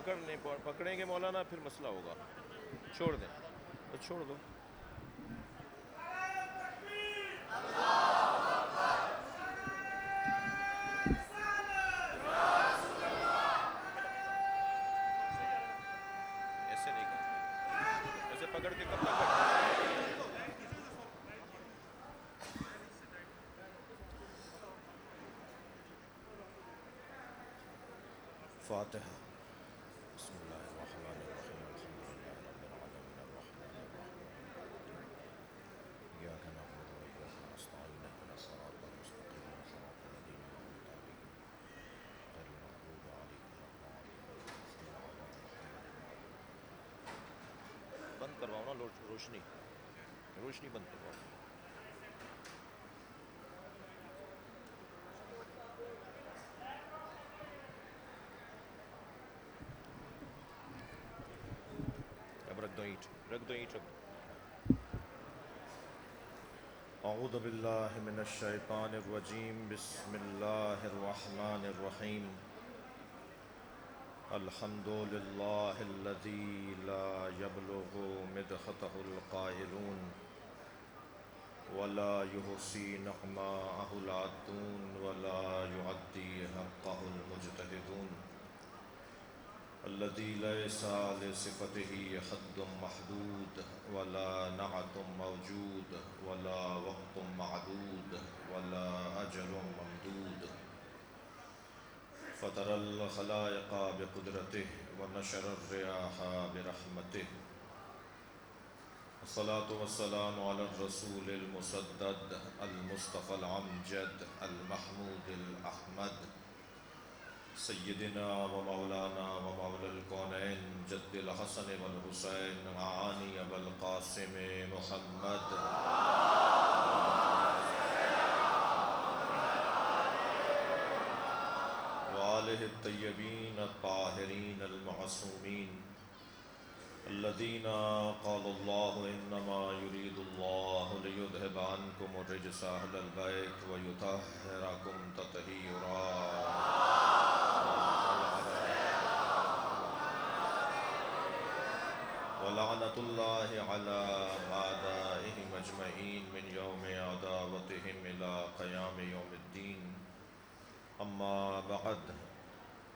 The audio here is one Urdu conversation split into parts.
پکڑیں گے مولانا پھر مسئلہ ہوگا. چھوڑ دیں, چھوڑ دو. ایسے نہیں کرتے, ایسے پکڑ کے کب تک کرتے. فاتحہ. بسم اللہ الرحمن الرحیم. الحمد للہ رب العالمین الرحمن الرحیم ایاک نعبد و ایاک نستعین اهدنا الصراط المستقیم صراط الذین انعمت علیہم غیر المغضوب علیہم ولا الضالین. صلی علی محمد. بند کرواؤ نا روشنی, روشنی بند کرواؤ. اب رکھ دو اینٹ, رکھ دو اینٹ, رکھ دو. اعوذ باللہ من الشیطان الرجیم. بسم اللہ الرحمن الرحیم. الحمد للہ الذی لا یبلغ مدحتہ القائلون ولا یحصی نعماءہ العادون ولا یعدی حقہ المجتہدون. الذي ليس لصفته حد محدود ولا نعت موجود ولا وقت معدود ولا أجل ممدود. فطر الخلائق بقدرته ونشر الرياح برحمته. الصلاة والسلام على الرسول المسدد المصطفى العمجد المحمود الأحمد سیدنا و مولانا و مولا الکونین جد الحسن والحسین معانی ابو القاسم محمد وآلہ الطیبین الطاہرین المعصومین الذین قال اللہ انما یرید اللہ لیذہب عنکم الرجس اہل البیت ویطہرکم تطہیرا. ولعنة الله على أعدائهم أجمعين من يوم عداوتهم إلى قيام يوم الدين. أما بعد,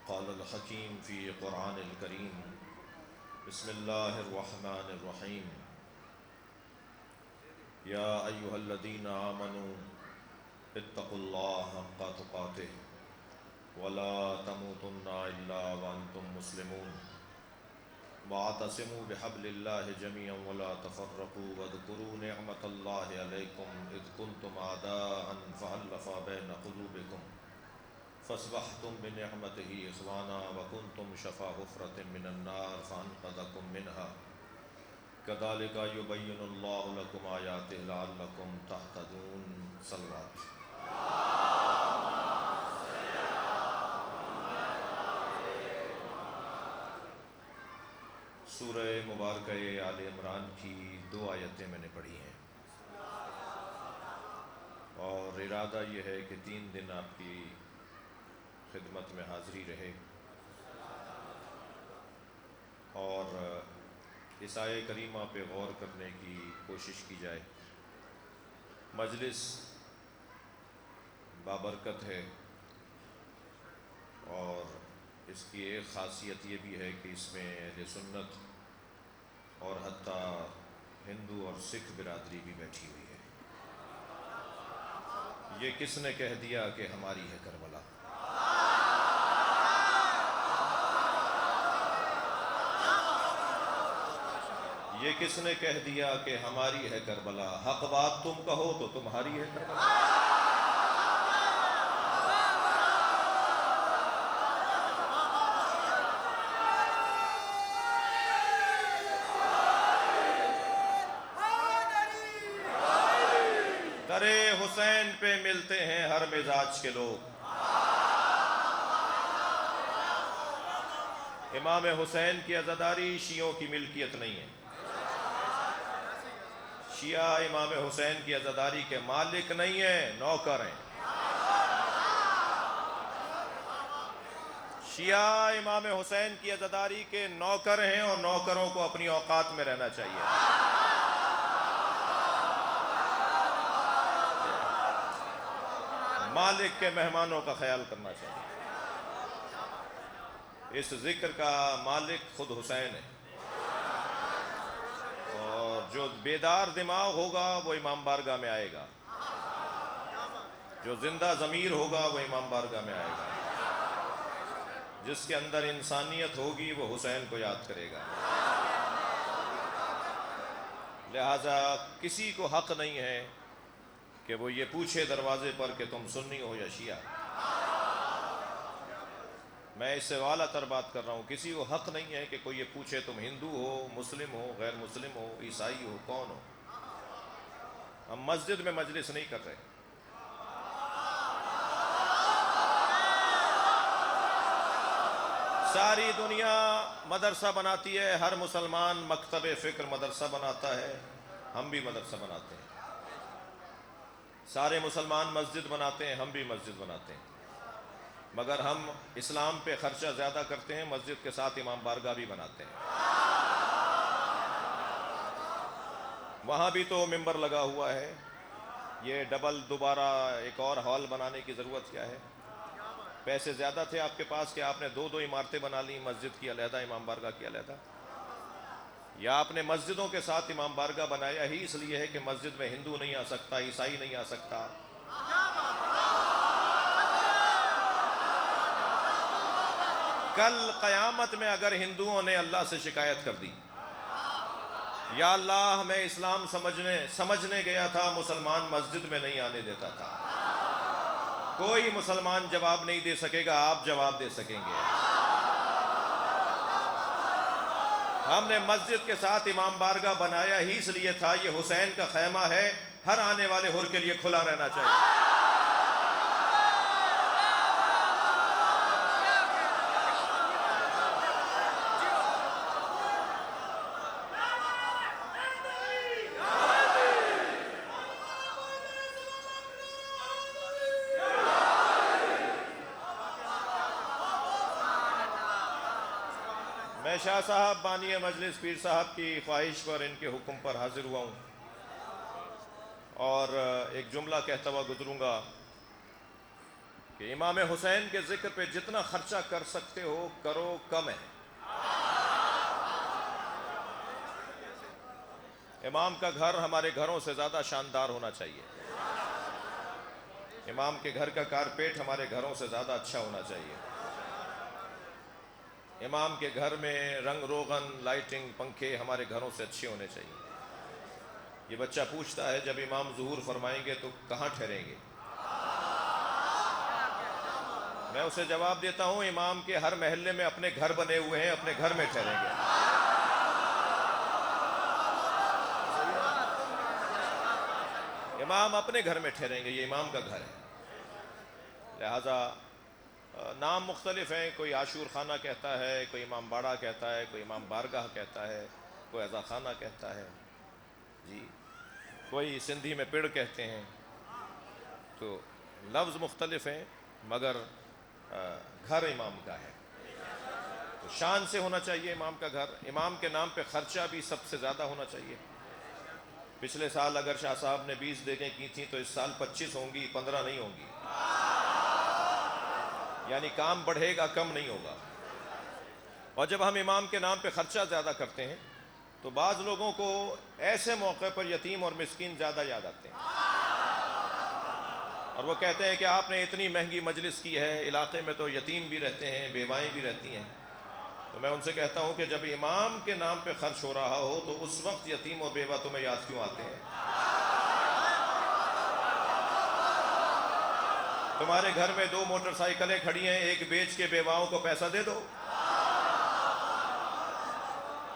قال الحكيم في قرآن الكريم. بسم الله الرحمن الرحيم. يا أيها الذين آمنوا اتقوا الله حق تقاته ولا تموتن إلا وأنتم مسلمون. واعتصموا بحبل الله جميعا ولا تفرقوا واذكروا نعمة الله عليكم إذ كنتم أعداء فألف بين قلوبكم فأصبحتم بنعمته إخوانا وكنتم شفا حفرة من النار فأنقذكم منها. كذلك يبين الله لكم آياته لعلكم تهتدون. صلوات. سورہ مبارکہ آل عمران کی 2 آیتیں میں نے پڑھی ہیں, اور ارادہ یہ ہے کہ 3 دن آپ کی خدمت میں حاضری رہے اور اس آیہ کریمہ پہ غور کرنے کی کوشش کی جائے. مجلس بابرکت ہے اور اس کی ایک خاصیت یہ بھی ہے کہ اس میں اہل سنت اور حتیٰ ہندو اور سکھ برادری بھی بیٹھی ہوئی ہے. یہ کس نے کہہ دیا کہ ہماری ہے کربلا؟ یہ کس نے کہہ دیا کہ ہماری ہے کربلا؟ حق بات تم کہو تو تمہاری ہے کربلا. درے حسین پہ ملتے ہیں ہر مزاج کے لوگ. امام حسین کی عزاداری شیعوں کی ملکیت نہیں ہے. شیعہ امام حسین کی عزاداری کے مالک نہیں ہیں, نوکر ہیں. شیعہ امام حسین کی عزاداری کے نوکر ہیں اور نوکروں کو اپنی اوقات میں رہنا چاہیے. مالک کے مہمانوں کا خیال کرنا چاہیے. اس ذکر کا مالک خود حسین ہے، اور جو بیدار دماغ ہوگا وہ امام بارگاہ میں آئے گا، جو زندہ ضمیر ہوگا وہ امام بارگاہ میں آئے گا، جس کے اندر انسانیت ہوگی وہ حسین کو یاد کرے گا. لہذا کسی کو حق نہیں ہے کہ وہ یہ پوچھے دروازے پر کہ تم سنی ہو یا شیعہ. میں اس سے والا تر بات کر رہا ہوں، کسی کو حق نہیں ہے کہ کوئی یہ پوچھے تم ہندو ہو، مسلم ہو، غیر مسلم ہو، عیسائی ہو، کون ہو. ہم مسجد میں مجلس نہیں کر رہے. ساری دنیا مدرسہ بناتی ہے، ہر مسلمان مکتب فکر مدرسہ بناتا ہے، ہم بھی مدرسہ بناتے ہیں. سارے مسلمان مسجد بناتے ہیں، ہم بھی مسجد بناتے ہیں، مگر ہم اسلام پہ خرچہ زیادہ کرتے ہیں، مسجد کے ساتھ امام بارگاہ بھی بناتے ہیں. وہاں بھی تو ممبر لگا ہوا ہے، یہ ڈبل دوبارہ ایک اور ہال بنانے کی ضرورت کیا ہے؟ پیسے زیادہ تھے آپ کے پاس کہ آپ نے دو عمارتیں بنا لی، مسجد کی علیحدہ، امام بارگاہ کی علیحدہ؟ یا آپ نے مسجدوں کے ساتھ امام بارگاہ بنایا ہی اس لیے ہے کہ مسجد میں ہندو نہیں آ سکتا، عیسائی نہیں آ سکتا؟ کل قیامت میں اگر ہندوؤں نے اللہ سے شکایت کر دی، یا اللہ میں اسلام سمجھنے گیا تھا، مسلمان مسجد میں نہیں آنے دیتا تھا، کوئی مسلمان جواب نہیں دے سکے گا، آپ جواب دے سکیں گے. ہم نے مسجد کے ساتھ امام بارگاہ بنایا ہی اس لیے تھا، یہ حسین کا خیمہ ہے، ہر آنے والے حر کے لیے کھلا رہنا چاہیے. میں شاہ صاحب بانی مجلس پیر صاحب کی خواہش پر، ان کے حکم پر حاضر ہوا ہوں، اور ایک جملہ کہتا ہوا گزروں گا کہ امام حسین کے ذکر پہ جتنا خرچہ کر سکتے ہو کرو، کم ہے. امام کا گھر ہمارے گھروں سے زیادہ شاندار ہونا چاہیے. امام کے گھر کا کارپیٹ ہمارے گھروں سے زیادہ اچھا ہونا چاہیے. امام کے گھر میں رنگ روغن، لائٹنگ، پنکھے ہمارے گھروں سے اچھے ہونے چاہیے. یہ بچہ پوچھتا ہے جب امام ظہور فرمائیں گے تو کہاں ٹھہریں گے؟ میں اسے جواب دیتا ہوں، امام کے ہر محلے میں اپنے گھر بنے ہوئے ہیں، اپنے گھر میں ٹھہریں گے. امام اپنے گھر میں ٹھہریں گے، یہ امام کا گھر ہے. لہذا نام مختلف ہیں، کوئی عاشور خانہ کہتا ہے، کوئی امام باڑہ کہتا ہے، کوئی امام بارگاہ کہتا ہے، کوئی عزا خانہ کہتا ہے، جی کوئی سندھی میں پڑ کہتے ہیں. تو لفظ مختلف ہیں، مگر گھر امام کا ہے. تو شان سے ہونا چاہیے امام کا گھر. امام کے نام پہ خرچہ بھی سب سے زیادہ ہونا چاہیے. پچھلے سال اگر شاہ صاحب نے 20 دیگیں کی تھیں تو اس سال 25 ہوں گی، 15 نہیں ہوں گی. یعنی کام بڑھے گا، کم نہیں ہوگا. اور جب ہم امام کے نام پہ خرچہ زیادہ کرتے ہیں تو بعض لوگوں کو ایسے موقع پر یتیم اور مسکین زیادہ یاد آتے ہیں، اور وہ کہتے ہیں کہ آپ نے اتنی مہنگی مجلس کی ہے، علاقے میں تو یتیم بھی رہتے ہیں، بیوائیں بھی رہتی ہیں. تو میں ان سے کہتا ہوں کہ جب امام کے نام پہ خرچ ہو رہا ہو تو اس وقت یتیم اور بیوہ تمہیں یاد کیوں آتے ہیں؟ تمہارے گھر میں 2 موٹر سائیکلیں کھڑی ہیں، ایک بیچ کے بیواؤں کو پیسہ دے دو.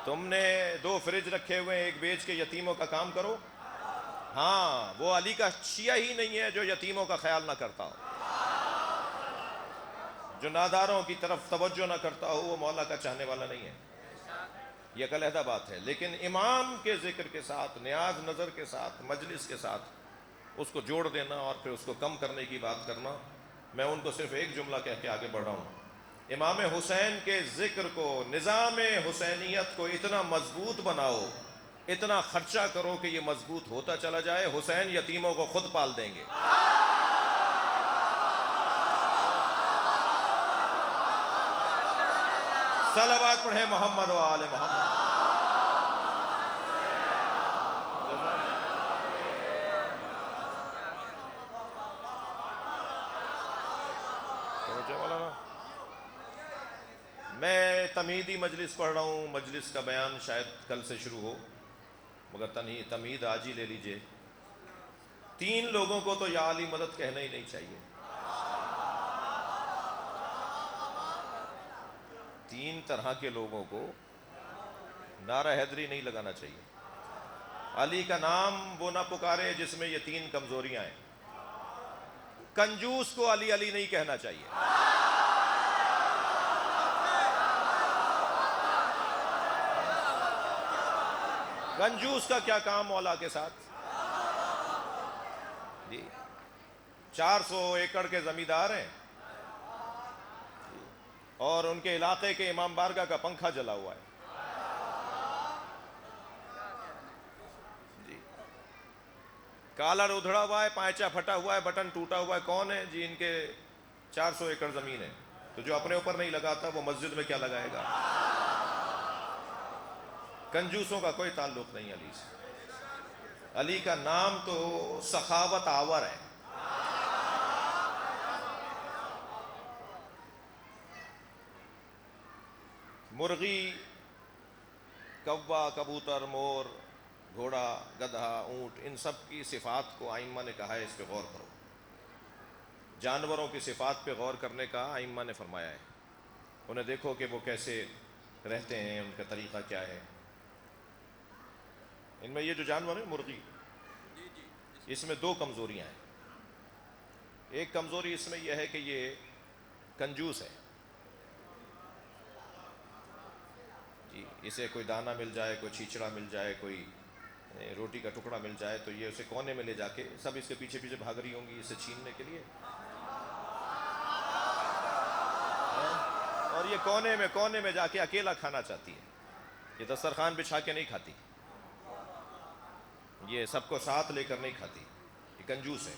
تم نے 2 فریج رکھے ہوئے ہیں، ایک بیچ کے یتیموں کا کام کرو. ہاں، وہ علی کا شیعہ ہی نہیں ہے جو یتیموں کا خیال نہ کرتا ہو، جو ناداروں کی طرف توجہ نہ کرتا ہو، وہ مولا کا چاہنے والا نہیں ہے. یہ ایک علیحدہ بات ہے. لیکن امام کے ذکر کے ساتھ، نیاز نظر کے ساتھ، مجلس کے ساتھ اس کو جوڑ دینا اور پھر اس کو کم کرنے کی بات کرنا، میں ان کو صرف ایک جملہ کہہ کے آگے بڑھ رہا ہوں. امام حسین کے ذکر کو، نظام حسینیت کو اتنا مضبوط بناؤ، اتنا خرچہ کرو کہ یہ مضبوط ہوتا چلا جائے، حسین یتیموں کو خود پال دیں گے۔ صلوات پڑھیں محمد و آل محمد۔ میں تمہیدی مجلس پڑھ رہا ہوں، مجلس کا بیان شاید کل سے شروع ہو، مگر تمہید آج ہی لے لیجئے۔ 3 لوگوں کو تو یا علی مدد کہنا ہی نہیں چاہیے۔ 3 طرح کے لوگوں کو نعرہ حیدری نہیں لگانا چاہیے۔ علی کا نام وہ نہ پکارے جس میں یہ 3 کمزوریاں ہیں۔ کنجوس کو علی علی نہیں کہنا چاہیے۔ کنجوس کا کیا کام مولا کے ساتھ؟ جی 400 ایکڑ کے زمیندار ہیں اور ان کے علاقے کے امام بارگاہ کا پنکھا جلا ہوا ہے۔ جی کالر ادھڑا ہوا ہے، پائچہ پھٹا ہوا ہے، بٹن ٹوٹا ہوا ہے، کون ہے جی؟ ان کے 400 ایکڑ زمین ہے، تو جو اپنے اوپر نہیں لگاتا وہ مسجد میں کیا لگائے گا؟ کنجوسوں کا کوئی تعلق نہیں علی سے۔ علی کا نام تو سخاوت آور ہے۔ مرغی، کوا، کبوتر، مور، گھوڑا، گدھا، اونٹ، ان سب کی صفات کو ائمہ نے کہا ہے اس پہ غور کرو۔ جانوروں کی صفات پہ غور کرنے کا ائمہ نے فرمایا ہے، انہیں دیکھو کہ وہ کیسے رہتے ہیں، ان کا طریقہ کیا ہے۔ ان میں یہ جو جانور ہے مرغی، اس میں 2 کمزوریاں ہیں۔ ایک کمزوری اس میں یہ ہے کہ یہ کنجوس ہے۔ جی اسے کوئی دانہ مل جائے، کوئی چھیچڑا مل جائے، کوئی روٹی کا ٹکڑا مل جائے تو یہ اسے کونے میں لے جا کے، سب اس کے پیچھے پیچھے بھاگ رہی ہوں گی اسے چھیننے کے لیے، اور یہ کونے میں جا کے اکیلا کھانا چاہتی ہے۔ یہ دسترخوان بچھا کے نہیں کھاتی، یہ سب کو ساتھ لے کر نہیں کھاتی، یہ کنجوس ہے۔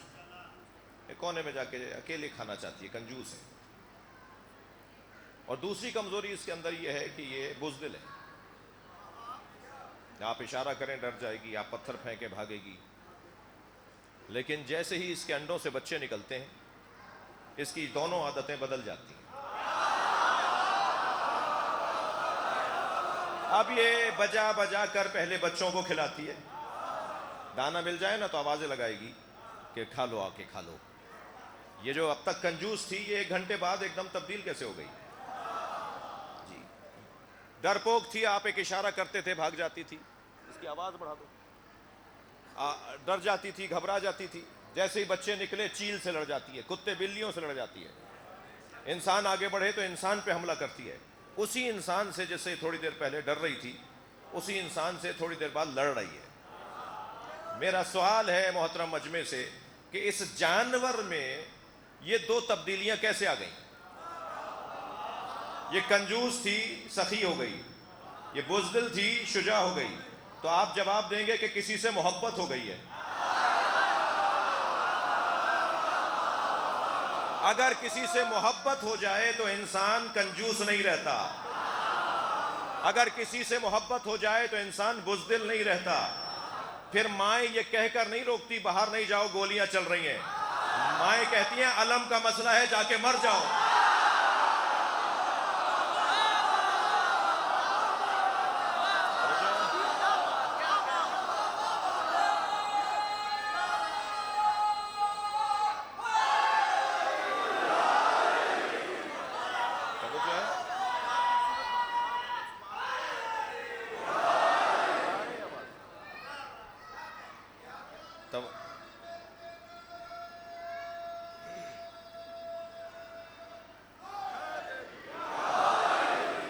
یہ کونے میں جا کے اکیلے کھانا چاہتی ہے، کنجوس ہے۔ اور دوسری کمزوری اس کے اندر یہ ہے کہ یہ بزدل ہے۔ آپ اشارہ کریں ڈر جائے گی، آپ پتھر پھینکے بھاگے گی، لیکن جیسے ہی اس کے انڈوں سے بچے نکلتے ہیں اس کی دونوں عادتیں بدل جاتی ہیں۔ اب یہ بجا بجا کر پہلے بچوں کو کھلاتی ہے، دانا مل جائے نا تو آوازیں لگائے گی کہ کھا لو، آ کے کھا لو۔ یہ جو اب تک کنجوس تھی یہ 1 گھنٹے بعد ایک دم تبدیل کیسے ہو گئی؟ جی ڈرپوک تھی، آپ ایک اشارہ کرتے تھے بھاگ جاتی تھی، اس کی آواز بڑھا دو، ڈر جاتی تھی، گھبرا جاتی تھی، جیسے ہی بچے نکلے چیل سے لڑ جاتی ہے، کتے بلیوں سے لڑ جاتی ہے، انسان آگے بڑھے تو انسان پہ حملہ کرتی ہے، اسی انسان سے جس سے تھوڑی دیر پہلے ڈر رہی تھی اسی انسان سے تھوڑی دیر بعد لڑ رہی ہے۔ میرا سوال ہے محترم مجمع سے کہ اس جانور میں یہ 2 تبدیلیاں کیسے آ گئیں؟ یہ کنجوس تھی، سخی ہو گئی، یہ بزدل تھی، شجاع ہو گئی، تو آپ جواب دیں گے کہ کسی سے محبت ہو گئی ہے۔ اگر کسی سے محبت ہو جائے تو انسان کنجوس نہیں رہتا، اگر کسی سے محبت ہو جائے تو انسان بزدل نہیں رہتا۔ پھر مائیں یہ کہہ کر نہیں روکتی باہر نہیں جاؤ گولیاں چل رہی ہیں، مائیں کہتی ہیں علم کا مسئلہ ہے جا کے مر جاؤ۔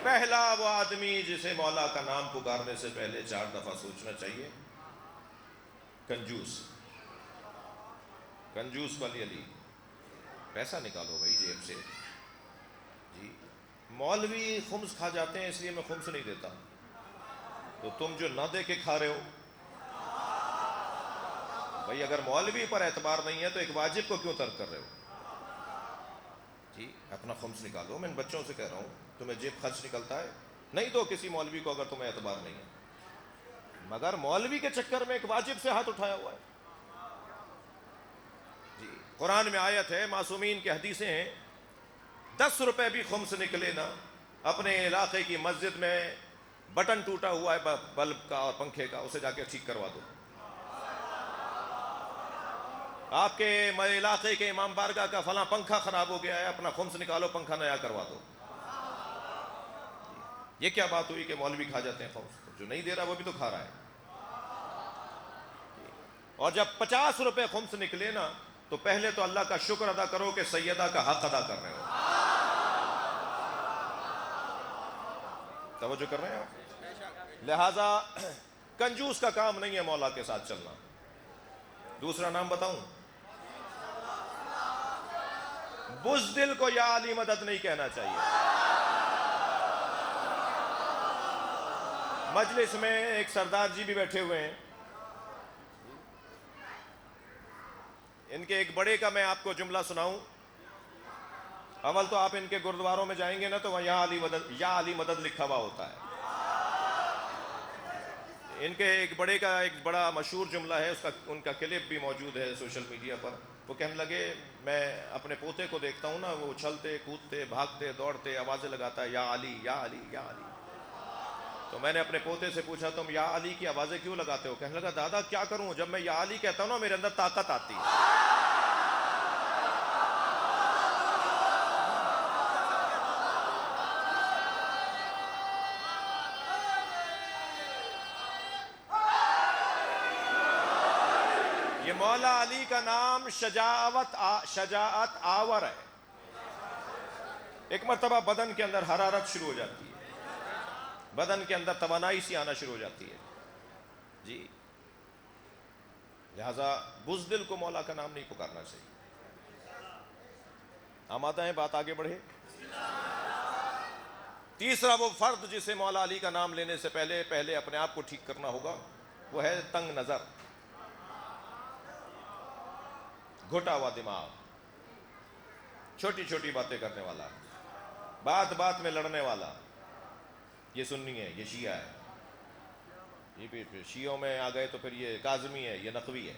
پہلا وہ آدمی جسے مولا کا نام پکارنے سے پہلے 4 دفعہ سوچنا چاہیے، کنجوس۔ کنجوس والی علی، پیسہ نکالو بھائی جیب سے، جی مولوی خمس کھا جاتے ہیں اس لیے میں خمس نہیں دیتا، تو تم جو نہ دے کے کھا رہے ہو، بھائی اگر مولوی پر اعتبار نہیں ہے تو ایک واجب کو کیوں ترک کر رہے ہو؟ جی اپنا خمس نکالو، میں ان بچوں سے کہہ رہا ہوں تمہیں جیب خرچ نکلتا ہے، نہیں دو کسی مولوی کو اگر تمہیں اعتبار نہیں ہے، مگر مولوی کے چکر میں ایک واجب سے ہاتھ اٹھایا ہوا ہے۔ جی قرآن میں آیت ہے، معصومین کی حدیثیں ہیں، 10 روپے بھی خمس نکلے نا، اپنے علاقے کی مسجد میں بٹن ٹوٹا ہوا ہے بلب کا اور پنکھے کا، اسے جا کے ٹھیک کروا دو۔ آپ کے علاقے کے امام بارگاہ کا فلاں پنکھا خراب ہو گیا ہے، اپنا خمس نکالو، پنکھا نیا کروا دو۔ یہ کیا بات ہوئی کہ مولوی کھا جاتے ہیں خمس؟ جو نہیں دے رہا وہ بھی تو کھا رہا ہے۔ اور جب 50 روپے خمس نکلے نا تو پہلے تو اللہ کا شکر ادا کرو کہ سیدہ کا حق ادا کر رہے ہو۔ توجہ کر رہے ہیں؟ لہذا کنجوس کا کام نہیں ہے مولا کے ساتھ چلنا۔ دوسرا نام بتاؤں؟ بزدل کو یا علی مدد نہیں کہنا چاہیے۔ مجلس میں ایک سردار جی بھی بیٹھے ہوئے ہیں، ان کے ایک بڑے کا میں آپ کو جملہ سناؤں۔ اول تو آپ ان کے گردواروں میں جائیں گے نا تو وہاں یا علی مدد لکھا ہوا ہوتا ہے۔ ان کے ایک بڑے کا ایک بڑا مشہور جملہ ہے، ان کا کلپ بھی موجود ہے سوشل میڈیا پر۔ وہ کہنے لگے، میں اپنے پوتے کو دیکھتا ہوں نا، وہ اچھلتے کودتے بھاگتے دوڑتے آوازیں لگاتا ہے، یا علی یا علی یا علی۔ تو میں نے اپنے پوتے سے پوچھا، تم یا علی کی آوازیں کیوں لگاتے ہو؟ کہنے لگا، دادا کیا کروں، جب میں یا علی کہتا ہوں نا میرے اندر طاقت آتی ہے۔ یہ مولا علی کا نام شجاعت آور ہے۔ ایک مرتبہ بدن کے اندر حرارت شروع ہو جاتی ہے، بدن کے اندر توانائی سی آنا شروع ہو جاتی ہے جی، لہذا بزدل کو مولا کا نام نہیں پکارنا چاہیے۔ آمادہ ہیں بات آگے بڑھے؟ تیسرا وہ فرد جسے مولا علی کا نام لینے سے پہلے اپنے آپ کو ٹھیک کرنا ہوگا، وہ ہے تنگ نظر، گھٹا ہوا دماغ، چھوٹی چھوٹی باتیں کرنے والا، بات بات میں لڑنے والا۔ یہ سنی ہے، یہ شیعہ ہے، یہ پھر شیعوں میں آ گئے تو پھر یہ کاظمی ہے، یہ نقوی ہے،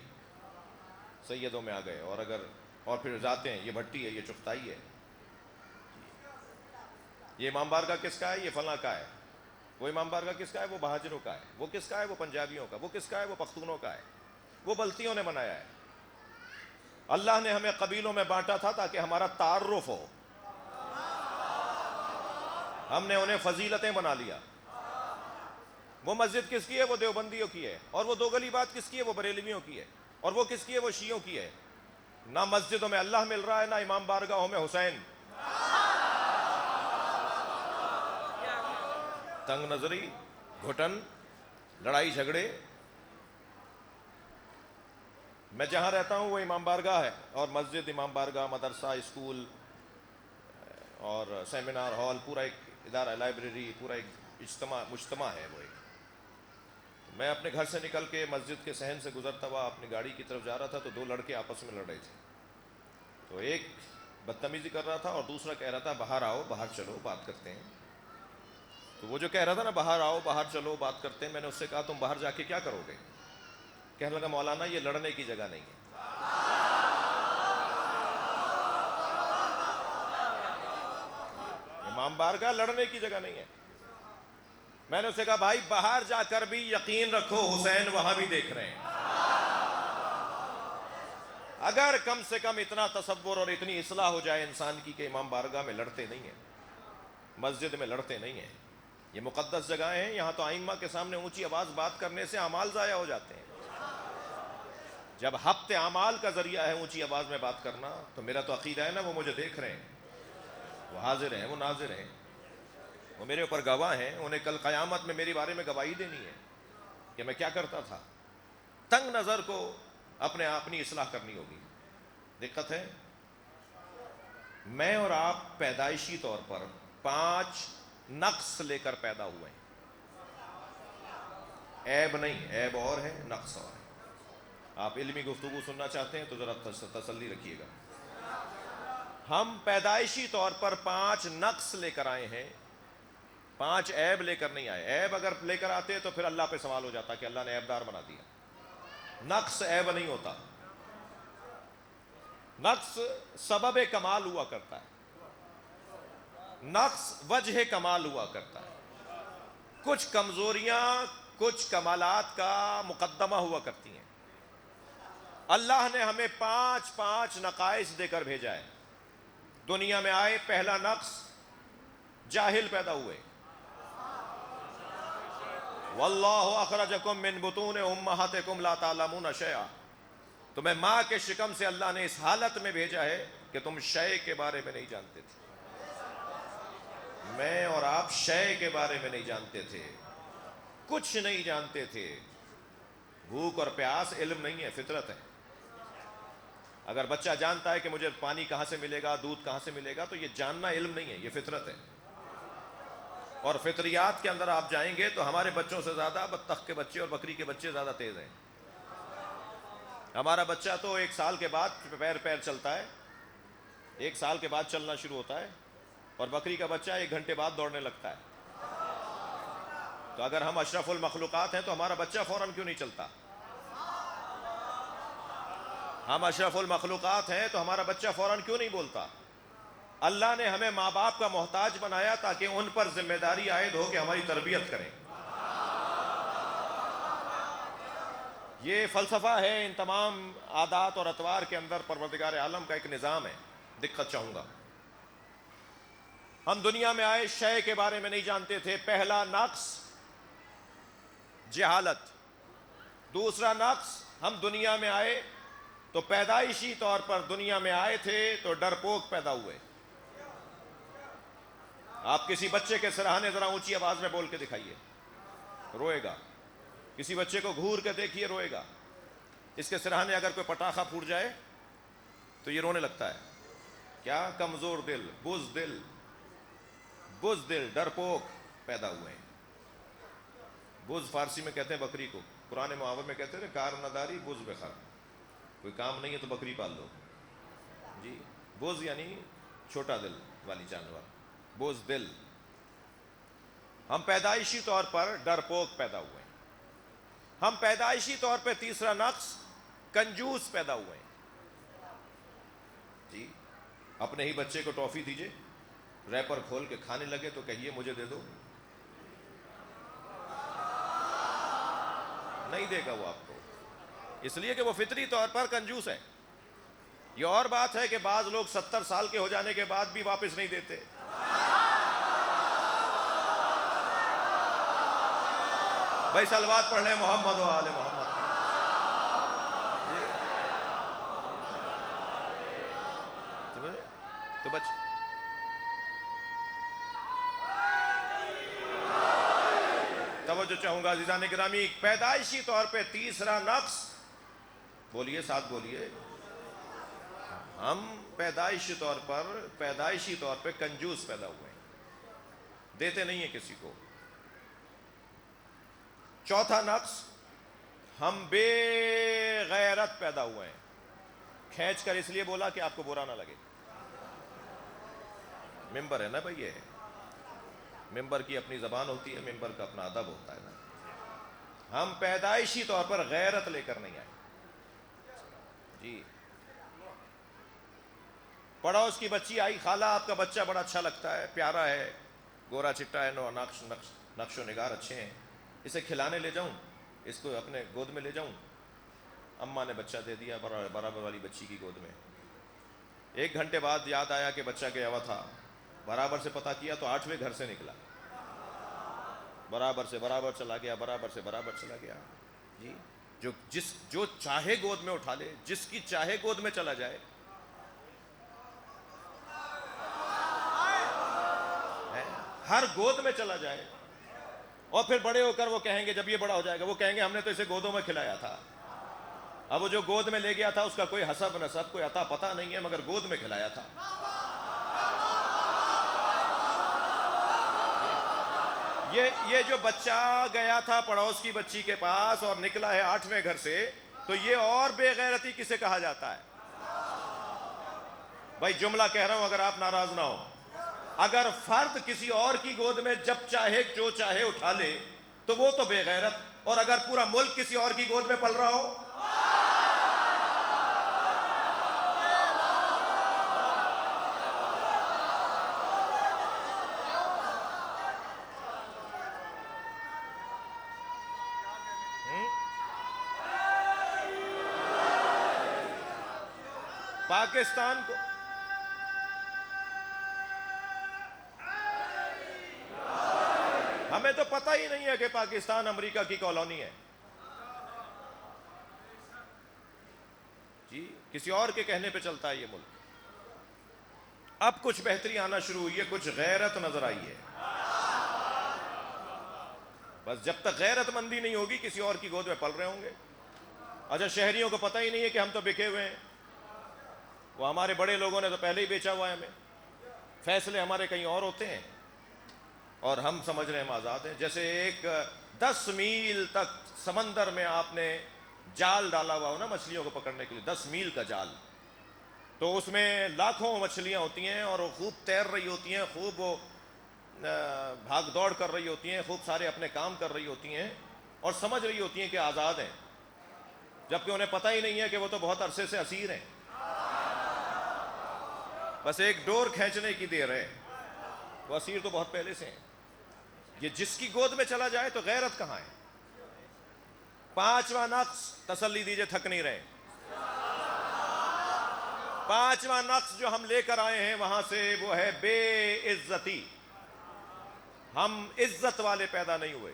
سیدوں میں آ گئے، اور پھر ذاتیں ہیں، یہ بھٹی ہے، یہ چغتائی ہے۔ یہ امام بارگاہ کس کا ہے؟ یہ فلاں کا ہے۔ وہ امام بارگاہ کس کا ہے؟ وہ بہاجروں کا ہے۔ وہ کس کا ہے؟ وہ پنجابیوں کا۔ وہ کس کا ہے؟ وہ پختونوں کا ہے۔ وہ بلتیوں نے بنایا ہے۔ اللہ نے ہمیں قبیلوں میں بانٹا تھا تاکہ ہمارا تعارف ہو، ہم نے انہیں فضیلتیں بنا لیا۔ وہ مسجد کس کی ہے؟ وہ دیوبندیوں کی ہے۔ اور وہ دو گلی بات کس کی ہے؟ وہ بریلویوں کی ہے۔ اور وہ کس کی ہے؟ وہ شیعوں کی ہے۔ نہ مسجدوں میں اللہ مل رہا ہے، نہ امام بارگاہوں میں حسین۔ تنگ نظری، گھٹن، لڑائی جھگڑے۔ میں جہاں رہتا ہوں وہ امام بارگاہ ہے، اور مسجد، امام بارگاہ، مدرسہ، اسکول اور سیمینار ہال، پورا ایک ادارہ، لائبریری، پورا ایک مجتمع ہے وہ ایک۔ میں اپنے گھر سے نکل کے مسجد کے صحن سے گزرتا ہوا اپنی گاڑی کی طرف جا رہا تھا تو دو لڑکے آپس میں لڑ رہے تھے۔ تو ایک بدتمیزی کر رہا تھا اور دوسرا کہہ رہا تھا باہر آؤ، باہر چلو، بات کرتے ہیں۔ تو وہ جو کہہ رہا تھا نا باہر آؤ، باہر چلو، بات کرتے ہیں، میں نے اس سے کہا تم باہر جا کے کیا کرو گے؟ کہنے لگا مولانا یہ لڑنے کی جگہ نہیں ہے۔ امام بارگاہ لڑنے کی جگہ نہیں ہے۔ میں نے اسے کہا بھائی باہر جا کر بھی یقین رکھو حسین وہاں بھی دیکھ رہے ہیں۔ اگر کم سے کم اتنا تصور اور اتنی اصلاح ہو جائے انسان کی کہ امام بارگاہ میں لڑتے نہیں ہیں، مسجد میں لڑتے نہیں ہیں۔ یہ مقدس جگہیں ہیں، یہاں تو ائمہ کے سامنے اونچی آواز بات کرنے سے اعمال ضائع ہو جاتے ہیں۔ جب حبط اعمال کا ذریعہ ہے اونچی آواز میں بات کرنا، تو میرا تو عقیدہ ہے نا وہ مجھے دیکھ رہے ہیں، وہ حاضر ہیں، وہ ناظر ہیں، وہ میرے اوپر گواہ ہیں، انہیں کل قیامت میں میرے بارے میں گواہی دینی ہے کہ میں کیا کرتا تھا۔ تنگ نظر کو اپنی اصلاح کرنی ہوگی۔ دقت ہے، میں اور آپ پیدائشی طور پر 5 نقص لے کر پیدا ہوئے ہیں. عیب نہیں، عیب اور ہے، نقص اور ہے. آپ علمی گفتگو سننا چاہتے ہیں تو ذرا تسلی رکھیے گا. ہم پیدائشی طور پر 5 نقص لے کر آئے ہیں، 5 عیب لے کر نہیں آئے. عیب اگر لے کر آتے تو پھر اللہ پہ سوال ہو جاتا کہ اللہ نے عیب دار بنا دیا. نقص عیب نہیں ہوتا، نقص سبب کمال ہوا کرتا ہے، نقص وجہ کمال ہوا کرتا ہے. کچھ کمزوریاں کچھ کمالات کا مقدمہ ہوا کرتی ہیں. اللہ نے ہمیں 5 نقائص دے کر بھیجا ہے. دنیا میں آئے، پہلا نقص جاہل پیدا ہوئے. واللہ اخرجکم من بطون امہاتکم لا تعلمون شیئا. تمہیں ماں کے شکم سے اللہ نے اس حالت میں بھیجا ہے کہ تم شے کے بارے میں نہیں جانتے تھے. میں اور آپ شے کے بارے میں نہیں جانتے تھے، کچھ نہیں جانتے تھے. بھوک اور پیاس علم نہیں ہے، فطرت ہے. اگر بچہ جانتا ہے کہ مجھے پانی کہاں سے ملے گا، دودھ کہاں سے ملے گا، تو یہ جاننا علم نہیں ہے، یہ فطرت ہے. اور فطریات کے اندر آپ جائیں گے تو ہمارے بچوں سے زیادہ بطخ کے بچے اور بکری کے بچے زیادہ تیز ہیں. ہمارا بچہ تو 1 سال کے بعد پیر چلتا ہے، 1 سال کے بعد چلنا شروع ہوتا ہے، اور بکری کا بچہ 1 گھنٹے بعد دوڑنے لگتا ہے. تو اگر ہم اشرف المخلوقات ہیں تو ہمارا بچہ فوراً کیوں نہیں چلتا؟ ہم اشرف المخلوقات ہیں تو ہمارا بچہ فوراً کیوں نہیں بولتا؟ اللہ نے ہمیں ماں باپ کا محتاج بنایا تاکہ ان پر ذمہ داری عائد ہو کہ ہماری تربیت کریں. یہ فلسفہ ہے. ان تمام عادات اور اطوار کے اندر پروردگار عالم کا ایک نظام ہے. دقت چاہوں گا. ہم دنیا میں آئے، شے کے بارے میں نہیں جانتے تھے. پہلا نقص جہالت. دوسرا نقص، ہم دنیا میں آئے تو پیدائشی طور پر دنیا میں آئے تھے تو ڈرپوک پیدا ہوئے. آپ کسی بچے کے سرہانے ذرا اونچی آواز میں بول کے دکھائیے، روئے گا. کسی بچے کو گھور کے دیکھیے، روئے گا. اس کے سرہانے اگر کوئی پٹاخہ پھوٹ جائے تو یہ رونے لگتا ہے. کیا کمزور دل، بزدل، ڈرپوک پیدا ہوئے ہیں. بز فارسی میں کہتے ہیں بکری کو. قرآن محاور میں کہتے ہیں کار نداری بز بخر. کوئی کام نہیں ہے تو بکری پال لو. جی، بز یعنی چھوٹا دل والی جانور، بزدل. ہم پیدائشی طور پر ڈرپوک پیدا ہوئے ہیں. ہم پیدائشی طور پہ تیسرا نقص کنجوس پیدا ہوئے ہیں. جی، اپنے ہی بچے کو ٹافی دیجئے، ریپر کھول کے کھانے لگے تو کہیے مجھے دے دو، نہیں دے گا وہ آپ کو، اس لیے کہ وہ فطری طور پر کنجوس ہے. یہ اور بات ہے کہ بعض لوگ 70 سال کے ہو جانے کے بعد بھی واپس نہیں دیتے. بھائی صلوات پڑھ لیں محمد و آل محمد. تو توجہ چاہوں گا عزیزان گرامی. پیدائشی طور پہ تیسرا نقص، بولیے ساتھ بولیے، ہم پیدائشی طور پہ کنجوس پیدا ہوئے ہیں، دیتے نہیں ہیں کسی کو. چوتھا نقص، ہم بے غیرت پیدا ہوئے ہیں. کھینچ کر اس لیے بولا کہ آپ کو برا نہ لگے. ممبر ہے نا بھائی، یہ ممبر کی اپنی زبان ہوتی ہے، ممبر کا اپنا ادب ہوتا ہے نا. ہم پیدائشی طور پر غیرت لے کر نہیں آئے. جی، پڑوس کی بچی آئی، خالہ آپ کا بچہ بڑا اچھا لگتا ہے، پیارا ہے، گورا چٹا ہے، نقش و نگار اچھے ہیں، اسے کھلانے لے جاؤں، اس کو اپنے گود میں لے جاؤں. اماں نے بچہ دے دیا برابر والی بچی کی گود میں. 1 گھنٹے بعد یاد آیا کہ بچہ گیا ہوا تھا. برابر سے پتہ کیا تو 8ویں گھر سے نکلا. برابر سے برابر چلا گیا، برابر سے برابر چلا گیا. جی، جو چاہے گود میں اٹھا لے، جس کی چاہے گود میں چلا جائے. ہر گود میں چلا جائے. اور پھر بڑے ہو کر وہ کہیں گے، جب یہ بڑا ہو جائے گا وہ کہیں گے ہم نے تو اسے گودوں میں کھلایا تھا. اب وہ جو گود میں لے گیا تھا اس کا کوئی حسب نسب، کوئی عطا پتہ نہیں ہے، مگر گود میں کھلایا تھا. یہ جو بچہ گیا تھا پڑوس کی بچی کے پاس اور نکلا ہے 8ویں گھر سے، تو یہ اور بے غیرتی کسے کہا جاتا ہے؟ بھائی جملہ کہہ رہا ہوں، اگر آپ ناراض نہ ہو، اگر فرد کسی اور کی گود میں جب چاہے جو چاہے اٹھا لے تو وہ تو بے غیرت، اور اگر پورا ملک کسی اور کی گود میں پل رہا ہو، پاکستان کو ہمیں تو پتہ ہی نہیں ہے کہ پاکستان امریکہ کی کالونی ہے جی، کسی اور کے کہنے پہ چلتا ہے یہ ملک۔ اب کچھ بہتری آنا شروع ہوئی ہے، کچھ غیرت نظر آئی ہے، بس جب تک غیرت مندی نہیں ہوگی کسی اور کی گود میں پل رہے ہوں گے۔ اچھا، شہریوں کو پتہ ہی نہیں ہے کہ ہم تو بکے ہوئے ہیں، وہ ہمارے بڑے لوگوں نے تو پہلے ہی بیچا ہوا ہے ہمیں، فیصلے ہمارے کہیں اور ہوتے ہیں اور ہم سمجھ رہے ہیں ہم آزاد ہیں۔ جیسے ایک 10 میل تک سمندر میں آپ نے جال ڈالا ہوا ہو نا مچھلیوں کو پکڑنے کے لیے، 10 میل کا جال، تو اس میں لاکھوں مچھلیاں ہوتی ہیں اور وہ خوب تیر رہی ہوتی ہیں، خوب وہ بھاگ دوڑ کر رہی ہوتی ہیں، خوب سارے اپنے کام کر رہی ہوتی ہیں اور سمجھ رہی ہوتی ہیں کہ آزاد ہیں، جبکہ انہیں پتہ ہی نہیں ہے کہ وہ تو بہت عرصے سے اسیر ہیں، بس ایک ڈور کھینچنے کی دیر ہے، وہ اسیر تو بہت پہلے سے ہیں۔ یہ جس کی گود میں چلا جائے تو غیرت کہاں ہے؟ 5واں نقص، تسلی دیجئے تھک نہیں رہے، 5واں نقص جو ہم لے کر آئے ہیں وہاں سے وہ ہے بے عزتی۔ ہم عزت والے پیدا نہیں ہوئے،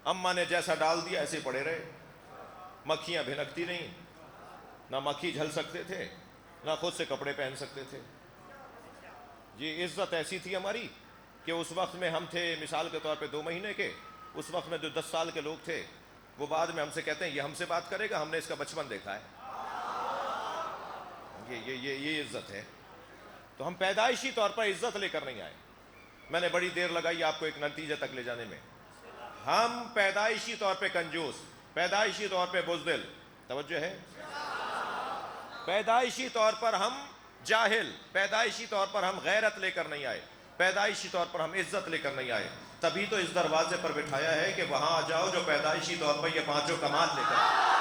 اماں نے جیسا ڈال دیا ایسے پڑے رہے، مکھیاں بھنکتی رہیں، نہ مکھی جھل سکتے تھے نہ خود سے کپڑے پہن سکتے تھے جی۔ عزت ایسی تھی ہماری کہ اس وقت میں ہم تھے مثال کے طور پہ 2 مہینے کے، اس وقت میں جو 10 سال کے لوگ تھے وہ بعد میں ہم سے کہتے ہیں یہ ہم سے بات کرے گا، ہم نے اس کا بچپن دیکھا ہے، یہ عزت ہے۔ تو ہم پیدائشی طور پر عزت لے کر نہیں آئے، میں نے بڑی دیر لگائی آپ کو ایک نتیجے تک لے جانے میں۔ ہم پیدائشی طور پہ کنجوس، پیدائشی طور پہ بزدل، توجہ ہے، پیدائشی طور پر ہم جاہل، پیدائشی طور پر ہم غیرت لے کر نہیں آئے، پیدائشی طور پر ہم عزت لے کر نہیں آئے، تبھی تو اس دروازے پر بٹھایا ہے کہ وہاں آ جاؤ جو پیدائشی طور پر یہ 5 کمال لے کر آئے۔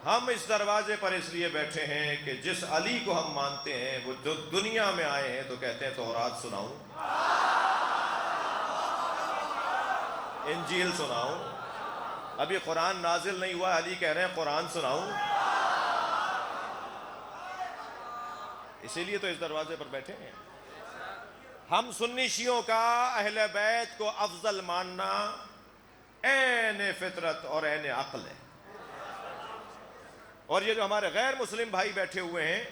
ہم اس دروازے پر اس لیے بیٹھے ہیں کہ جس علی کو ہم مانتے ہیں وہ جو دنیا میں آئے ہیں تو کہتے ہیں تورات سناؤں، انجیل سناؤں، ابھی قرآن نازل نہیں ہوا، علی کہہ رہے ہیں قرآن سناؤں، اسی لیے تو اس دروازے پر بیٹھے ہیں۔ ہم سنی شیعوں کا اہل بیت کو افضل ماننا عین فطرت اور عین عقل ہے، اور یہ جو ہمارے غیر مسلم بھائی بیٹھے ہوئے ہیں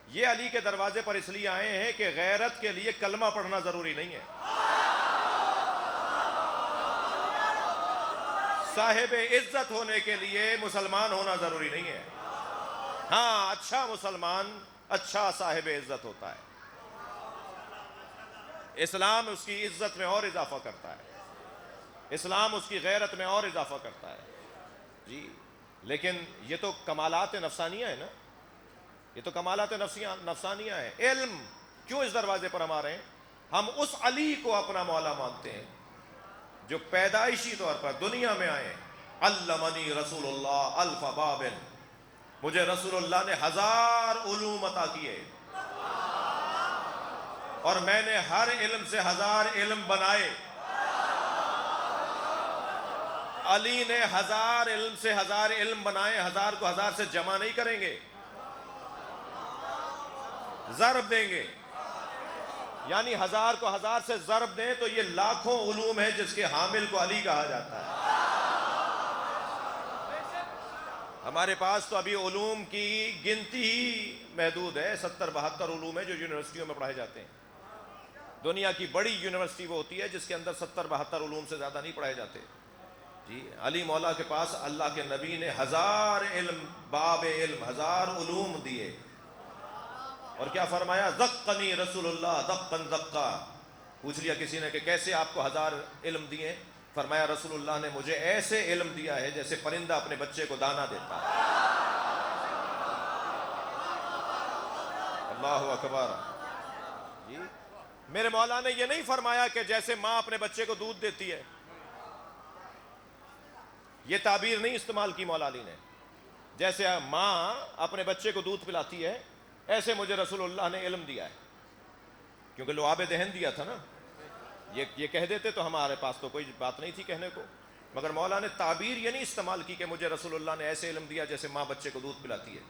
یہ علی کے دروازے پر اس لیے آئے ہیں کہ غیرت کے لیے کلمہ پڑھنا ضروری نہیں ہے، صاحب عزت ہونے کے لیے مسلمان ہونا ضروری نہیں ہے، ہاں اچھا مسلمان اچھا صاحب عزت ہوتا ہے، اسلام اس کی عزت میں اور اضافہ کرتا ہے، اسلام اس کی غیرت میں اور اضافہ کرتا ہے جی۔ لیکن یہ تو کمالات نفسانیہ ہے نا، یہ تو کمالات نفسانیہ ہے۔ علم کیوں اس دروازے پر ہم آ رہے ہیں؟ ہم اس علی کو اپنا مولا مانتے ہیں جو پیدائشی طور پر دنیا میں آئے ہیں۔ علمنی رسول اللہ الف باب، مجھے رسول اللہ نے 1000 علوم عطا کیے اور میں نے ہر علم سے 1000 علم بنائے۔ علی نے 1000 علم سے 1000 علم بنائے، 1000 کو 1000 سے جمع نہیں کریں گے، ضرب دیں گے، یعنی 1000 کو 1000 سے ضرب دیں تو یہ لاکھوں علوم ہے جس کے حامل کو علی کہا جاتا ہے۔ ہمارے پاس تو ابھی علوم کی گنتی ہی محدود ہے، 70-72 علوم ہے جو یونیورسٹیوں میں پڑھائے جاتے ہیں۔ دنیا کی بڑی یونیورسٹی وہ ہوتی ہے جس کے اندر 70-72 علوم سے زیادہ نہیں پڑھائے جاتے۔ جی علی مولا کے پاس اللہ کے نبی نے 1000 علم، باب علم، 1000 علوم دیے، اور کیا فرمایا؟ ذقنی رسول اللہ ذقن ذقا۔ پوچھ لیا کسی نے کہ کیسے آپ کو 1000 علم دیے؟ فرمایا رسول اللہ نے مجھے ایسے علم دیا ہے جیسے پرندہ اپنے بچے کو دانہ دیتا ہے۔ اللہ اکبر۔ جی میرے مولا نے یہ نہیں فرمایا کہ جیسے ماں اپنے بچے کو دودھ دیتی ہے، یہ تعبیر نہیں استعمال کی مولا علی نے۔ جیسے ماں اپنے بچے کو دودھ پلاتی ہے ایسے مجھے رسول اللہ نے علم دیا ہے، کیونکہ لعاب دہن دیا تھا نا۔ یہ کہہ دیتے تو ہمارے پاس تو کوئی بات نہیں تھی کہنے کو، مگر مولا نے تعبیر یہ نہیں استعمال کی کہ مجھے رسول اللہ نے ایسے علم دیا جیسے ماں بچے کو دودھ پلاتی ہے،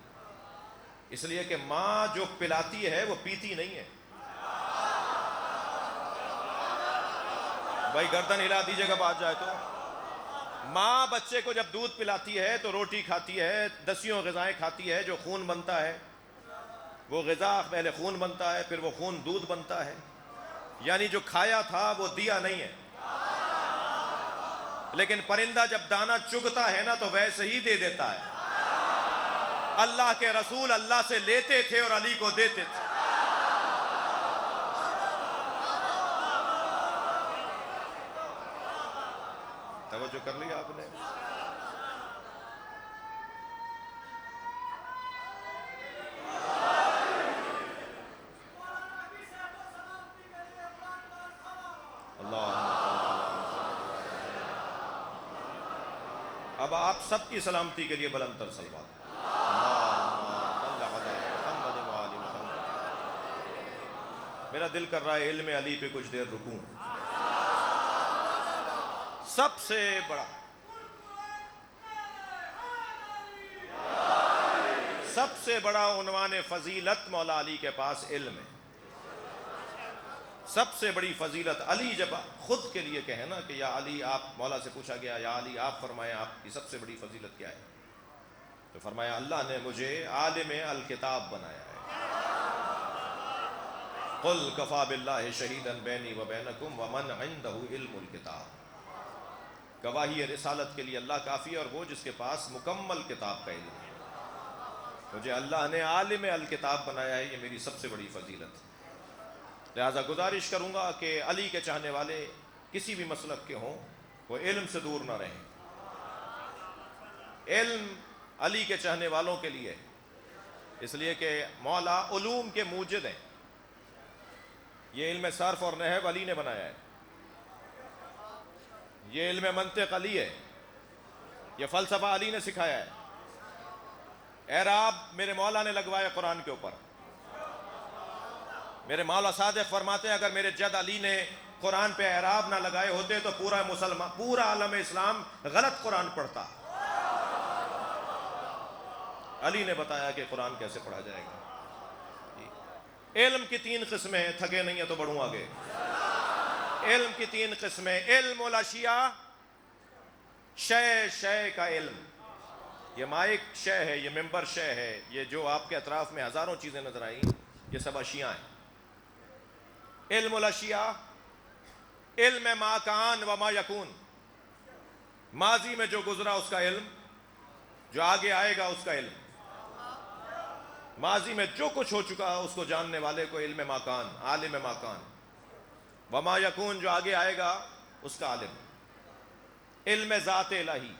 اس لیے کہ ماں جو پلاتی ہے وہ پیتی نہیں ہے۔ بھائی گردن ہلا دیجیے گا بات جائے تو۔ ماں بچے کو جب دودھ پلاتی ہے تو روٹی کھاتی ہے، دسیوں غذائیں کھاتی ہے، جو خون بنتا ہے وہ غذا پہلے خون بنتا ہے، پھر وہ خون دودھ بنتا ہے، یعنی جو کھایا تھا وہ دیا نہیں ہے۔ لیکن پرندہ جب دانہ چگتا ہے نا تو ویسے ہی دے دیتا ہے۔ اللہ کے رسول اللہ سے لیتے تھے اور علی کو دیتے تھے۔ توجہ کر لیا آپ نے؟ اب آپ سب کی سلامتی کے لیے بلند تر صلوات۔ میرا دل کر رہا ہے علم علی پہ کچھ دیر رکوں۔ سب سے بڑا عنوان فضیلت مولا علی کے پاس علم ہے۔ سب سے بڑی فضیلت علی جب خود کے لیے کہے نا کہ یا علی، آپ مولا سے پوچھا گیا یا علی آپ فرمائیں آپ کی سب سے بڑی فضیلت کیا ہے؟ تو فرمایا اللہ نے مجھے عالم الکتاب بنایا ہے۔ قل کفا باللہ شہیدا بینی و بینکم ومن عندہ علم الکتاب۔ گواہی رسالت کے لیے اللہ کافی ہے، اور وہ جس کے پاس مکمل کتاب کا علم ہے۔ مجھے اللہ نے عالم الکتاب بنایا ہے، یہ میری سب سے بڑی فضیلت ہے۔ لہذا گزارش کروں گا کہ علی کے چاہنے والے کسی بھی مسلک کے ہوں وہ علم سے دور نہ رہیں۔ علم علی کے چاہنے والوں کے لیے، اس لیے کہ مولا علوم کے موجد ہیں۔ یہ علم صرف اور نحو علی نے بنایا ہے، یہ علم منطق علی ہے، یہ فلسفہ علی نے سکھایا ہے، اعراب میرے مولا نے لگوایا قرآن کے اوپر۔ میرے مولا صادق فرماتے ہیں اگر میرے جد علی نے قرآن پہ اعراب نہ لگائے ہوتے تو پورا عالم اسلام غلط قرآن پڑھتا۔ علی نے بتایا کہ قرآن کیسے پڑھا جائے گا۔ علم کی 3 قسمیں ہیں، تھکے نہیں ہیں تو بڑھوں آگے۔ علم کی 3 قسمیں: علم الاشیاء، شے کا علم، یہ مائک شے ہے، یہ ممبر شے ہے، یہ جو آپ کے اطراف میں ہزاروں چیزیں نظر آئیں یہ سب اشیاء ہیں۔ علم الاشیاء، علم ما کان و ما یکون، ماضی میں جو گزرا اس کا علم، جو آگے آئے گا اس کا علم۔ ماضی میں جو کچھ ہو چکا اس کو جاننے والے کو علم ما کان، عالم ما کان، و ما یکون جو آگے آئے گا اس کا عالم۔ علم ذات الہی،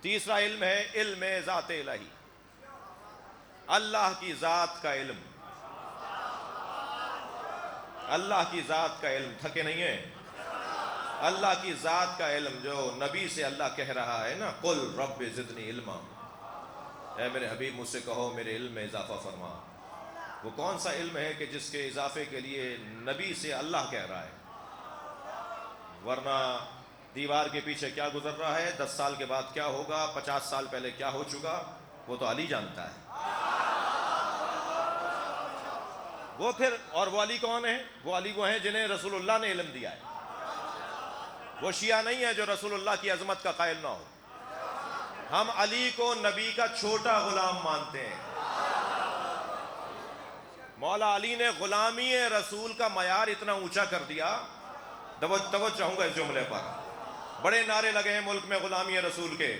تیسرا علم ہے علم ذات الہی، اللہ کی ذات کا علم، اللہ کی ذات کا علم۔ تھکے نہیں ہیں؟ اللہ کی ذات کا علم جو نبی سے اللہ کہہ رہا ہے نا، قل رب زدنی علما، اے میرے حبیب مجھ سے کہو میرے علم میں اضافہ فرما۔ وہ کون سا علم ہے کہ جس کے اضافے کے لیے نبی سے اللہ کہہ رہا ہے؟ ورنہ دیوار کے پیچھے کیا گزر رہا ہے، 10 سال کے بعد کیا ہوگا، 50 سال پہلے کیا ہو چکا، وہ تو علی جانتا ہے۔ وہ پھر اور وہ علی کون ہیں؟ وہ علی وہ ہیں جنہیں رسول اللہ نے علم دیا ہے. وہ شیعہ نہیں ہے جو رسول اللہ کی عظمت کا قائل نہ ہو. ہم علی کو نبی کا چھوٹا غلام مانتے ہیں. مولا علی نے غلامی رسول کا معیار اتنا اونچا کر دیا. توجہ چاہوں گا اس جملے پر. بڑے نعرے لگے ہیں ملک میں غلامی رسول کے.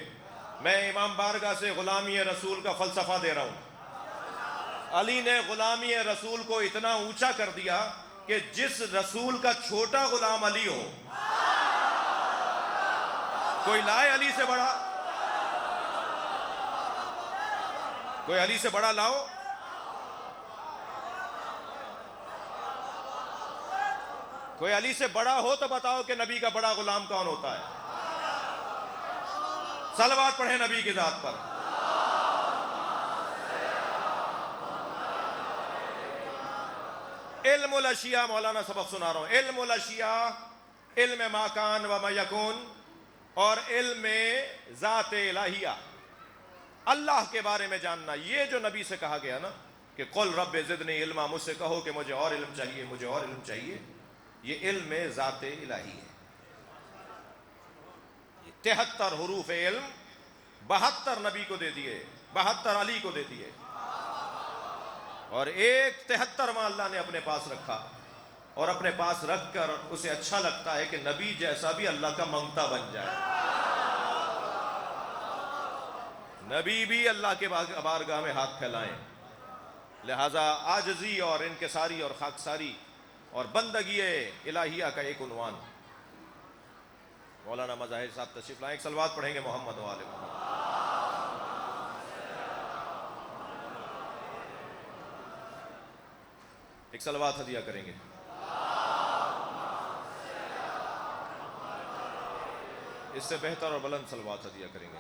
میں امام بارگاہ سے غلامی رسول کا فلسفہ دے رہا ہوں. علی نے غلامی رسول کو اتنا اونچا کر دیا کہ جس رسول کا چھوٹا غلام علی ہو, کوئی لائے علی سے بڑا, کوئی علی سے بڑا لاؤ. کوئی علی سے بڑا ہو تو بتاؤ کہ نبی کا بڑا غلام کون ہوتا ہے. صلوات پڑھیں نبی کی ذات پر. علم الاشیاء, مولانا سبق سنا رہا ہوں. علم الاشیاء, علم ما کان و ما یکون, اور علم ذات الہیہ, اللہ کے بارے میں جاننا. یہ جو نبی سے کہا گیا نا کہ قل رب زدنی علما, مجھ سے کہو کہ مجھے اور علم چاہیے, مجھے اور علم چاہیے, یہ علم ذات الہی ہے. 73 حروف علم 72 نبی کو دے دیے, 72 علی کو دے دیے, اور ایک 73واں اللہ نے اپنے پاس رکھا. اور اپنے پاس رکھ کر اسے اچھا لگتا ہے کہ نبی جیسا بھی اللہ کا منگتا بن جائے. نبی بھی اللہ کے بارگاہ میں ہاتھ پھیلائیں. لہذا عاجزی اور انکساری اور خاکساری اور بندگی الہیہ کا ایک عنوان. مولانا مظاہر صاحب تشریف لائیں, ایک صلوات پڑھیں گے محمد و آل محمد. ایک صلوات ہدیہ کریں گے. اس سے بہتر اور بلند صلوات ہدیہ کریں گے.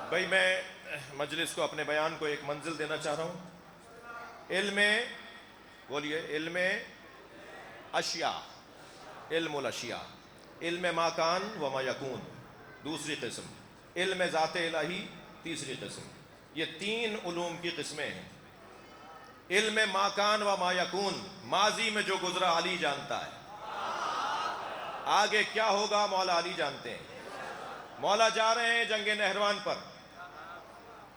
بھئی میں مجلس کو, اپنے بیان کو ایک منزل دینا چاہ رہا ہوں. علم, بولیے, علم اشیاء, علم الاشیاء, علم ما کان و ما یکون دوسری قسم, علم ذات الہی تیسری قسم. یہ 3 علوم کی قسمیں ہیں. علم ما کان و ما یکون, ماضی میں جو گزرا علی جانتا ہے, آگے کیا ہوگا مولا علی جانتے ہیں. مولا جا رہے ہیں جنگ نہروان پر,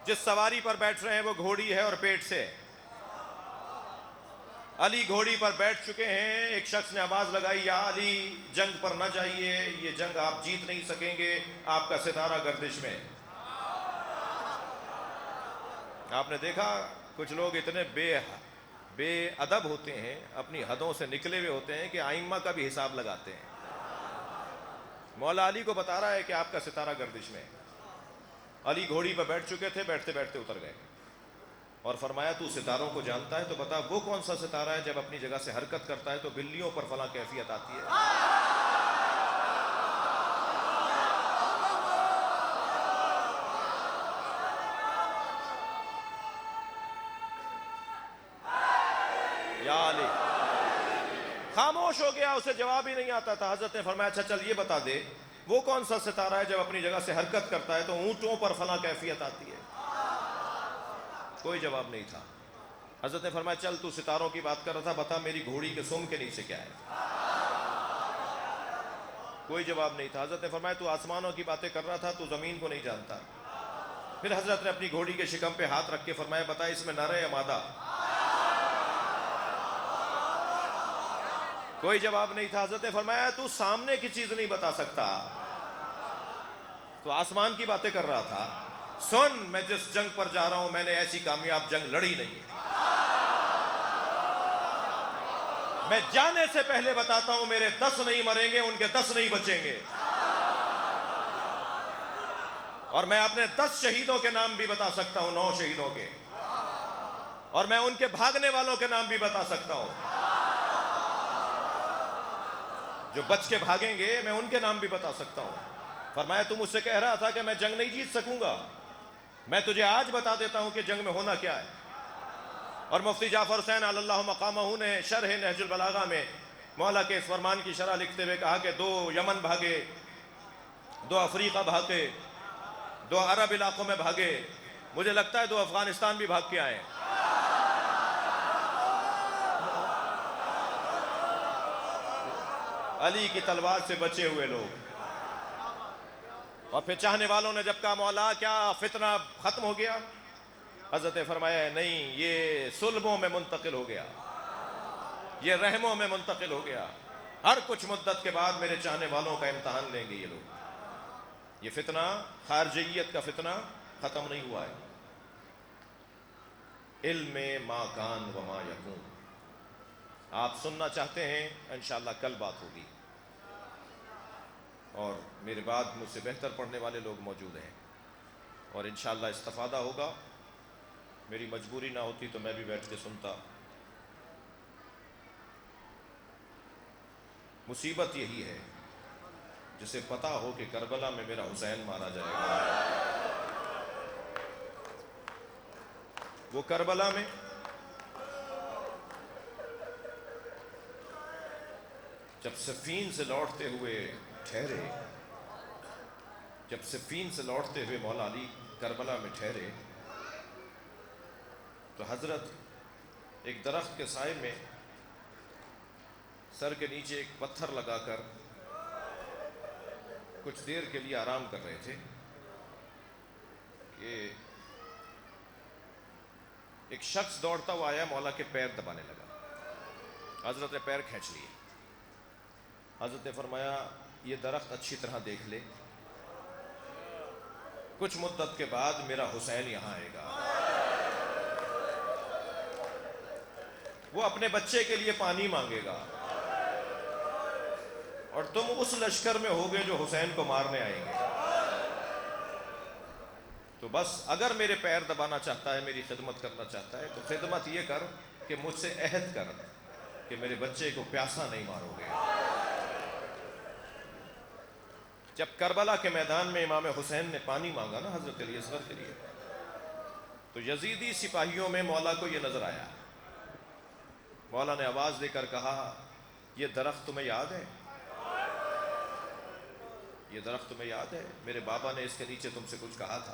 جس سواری پر بیٹھ رہے ہیں وہ گھوڑی ہے اور پیٹ سے. علی گھوڑی پر بیٹھ چکے ہیں. ایک شخص نے آواز لگائی, یا علی جنگ پر نہ جائیے, یہ جنگ آپ جیت نہیں سکیں گے, آپ کا ستارہ گردش میں. آپ نے دیکھا کچھ لوگ اتنے بے ادب ہوتے ہیں, اپنی حدوں سے نکلے ہوئے ہوتے ہیں کہ ائمہ کا بھی حساب لگاتے ہیں. مولا علی کو بتا رہا ہے کہ آپ کا ستارہ گردش میں. علی گھوڑی پر بیٹھ چکے تھے, بیٹھتے بیٹھتے اتر گئے اور فرمایا تو ستاروں کو جانتا ہے تو بتا وہ کون سا ستارہ ہے جب اپنی جگہ سے حرکت کرتا ہے تو بلیوں پر فلاں کیفیت آتی ہے. یا علی خاموش ہو گیا, اسے جواب ہی نہیں آتا تھا. حضرت نے فرمایا اچھا چل یہ بتا دے وہ کون سا ستارہ ہے جب اپنی جگہ سے حرکت کرتا ہے تو اونٹوں پر فلاں کیفیت آتی ہے. کوئی جواب نہیں تھا. حضرت نے فرمایا چل تو ستاروں کی بات کر رہا تھا, بتا میری گھوڑی کے سم کے نیچے کیا ہے. کوئی جواب نہیں تھا. حضرت نے فرمایا تو آسمانوں کی باتیں کر رہا تھا, تو زمین کو نہیں جانتا. پھر حضرت نے اپنی گھوڑی کے شکم پہ ہاتھ رکھ کے فرمایا بتا اس میں نر ہے یا مادہ. کوئی جواب نہیں تھا. حضرت نے فرمایا تو سامنے کی چیز نہیں بتا سکتا, تو آسمان کی باتیں کر رہا تھا. سن میں جس جنگ پر جا رہا ہوں میں نے ایسی کامیاب جنگ لڑی نہیں ہے. میں جانے سے پہلے بتاتا ہوں میرے 10 نہیں مریں گے, ان کے 10 نہیں بچیں گے. اور میں اپنے 10 شہیدوں کے نام بھی بتا سکتا ہوں, 9 شہیدوں کے, اور میں ان کے بھاگنے والوں کے نام بھی بتا سکتا ہوں. جو بچ کے بھاگیں گے میں ان کے نام بھی بتا سکتا ہوں. فرمایا تم مجھ سے کہہ رہا تھا کہ میں جنگ نہیں جیت سکوں گا, میں تجھے آج بتا دیتا ہوں کہ جنگ میں ہونا کیا ہے. اور مفتی جعفر حسین علی اللہ مقامہ نے شرح نہج البلاغہ میں مولا کے اس فرمان کی شرح لکھتے ہوئے کہا کہ 2 یمن بھاگے, 2 افریقہ بھاگے, دو عرب علاقوں میں بھاگے، مجھے لگتا ہے دو افغانستان بھی بھاگ کے آئے۔ علی کی تلوار سے بچے ہوئے لوگ، اور پھر چاہنے والوں نے جب کہا مولا کیا فتنہ ختم ہو گیا؟ حضرت نے فرمایا نہیں، یہ صلبوں میں منتقل ہو گیا، یہ رحموں میں منتقل ہو گیا، ہر کچھ مدت کے بعد میرے چاہنے والوں کا امتحان لیں گے یہ لوگ۔ یہ فتنہ، خارجیت کا فتنہ ختم نہیں ہوا ہے۔ علم ما کان و ما یکون، آپ سننا چاہتے ہیں انشاءاللہ کل بات ہوگی، اور میرے بعد مجھ سے بہتر پڑھنے والے لوگ موجود ہیں، اور انشاءاللہ استفادہ ہوگا۔ میری مجبوری نہ ہوتی تو میں بھی بیٹھ کے سنتا۔ مصیبت یہی ہے جسے پتہ ہو کہ کربلا میں میرا حسین مارا جائے گا، وہ کربلا میں جب صفین سے لوٹتے ہوئے ٹھہرے، جب صفین سے لوٹتے ہوئے مولا علی کربلا میں ٹھہرے، تو حضرت ایک درخت کے سائے میں سر کے نیچے ایک پتھر لگا کر کچھ دیر کے لیے آرام کر رہے تھے کہ ایک شخص دوڑتا ہوا آیا، مولا کے پیر دبانے لگا۔ حضرت نے پیر کھینچ لیے۔ حضرت نے فرمایا یہ درخت اچھی طرح دیکھ لے، کچھ مدت کے بعد میرا حسین یہاں آئے گا، وہ اپنے بچے کے لیے پانی مانگے گا، اور تم اس لشکر میں ہوگے جو حسین کو مارنے آئیں گے۔ تو بس اگر میرے پیر دبانا چاہتا ہے، میری خدمت کرنا چاہتا ہے، تو خدمت یہ کر کہ مجھ سے عہد کر کہ میرے بچے کو پیاسا نہیں مارو گے۔ جب کربلا کے میدان میں امام حسین نے پانی مانگا نا حضرت علی اصغر کے لیے، تو یزیدی سپاہیوں میں مولا کو یہ نظر آیا۔ مولا نے آواز دے کر کہا یہ درخت تمہیں یاد ہے؟ یہ درخت تمہیں یاد ہے؟ میرے بابا نے اس کے نیچے تم سے کچھ کہا تھا۔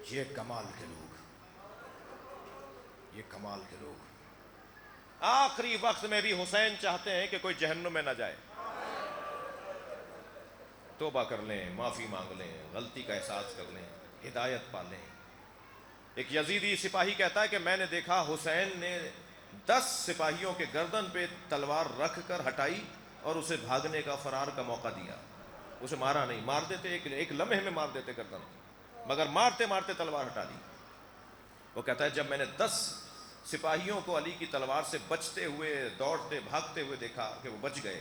یہ کمال کے لوگ، یہ کمال کے لوگ آخری وقت میں بھی حسین چاہتے ہیں کہ کوئی جہنم میں نہ جائے۔ توبہ کر لیں، معافی مانگ لیں، غلطی کا احساس کر لیں، ہدایت پا لیں۔ ایک یزیدی سپاہی کہتا ہے کہ میں نے دیکھا حسین نے 10 سپاہیوں کے گردن پہ تلوار رکھ کر ہٹائی اور اسے بھاگنے کا، فرار کا موقع دیا۔ اسے مارا نہیں، مار دیتے ایک لمحے میں مار دیتے گردن، مگر مارتے مارتے تلوار ہٹا دی۔ وہ کہتا ہے جب میں نے 10 سپاہیوں کو علی کی تلوار سے بچتے ہوئے، دوڑتے بھاگتے ہوئے دیکھا کہ وہ بچ گئے،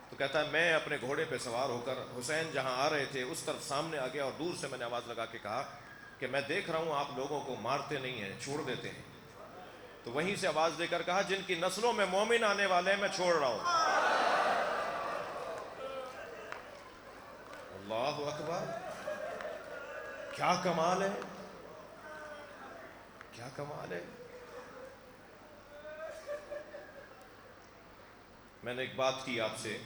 تو کہتا ہے میں اپنے گھوڑے پہ سوار ہو کر حسین جہاں آ رہے تھے اس طرف سامنے آ گیا، اور دور سے میں نے آواز لگا کے کہا کہ میں دیکھ رہا ہوں آپ لوگوں کو مارتے نہیں ہیں، چھوڑ دیتے ہیں۔ تو وہیں سے آواز دے کر کہا جن کی نسلوں میں مومن آنے والے ہیں میں چھوڑ رہا ہوں۔ اللہ اکبر، کیا کمال ہے، کیا کمال ہے۔ میں نے ایک بات کی آپ سے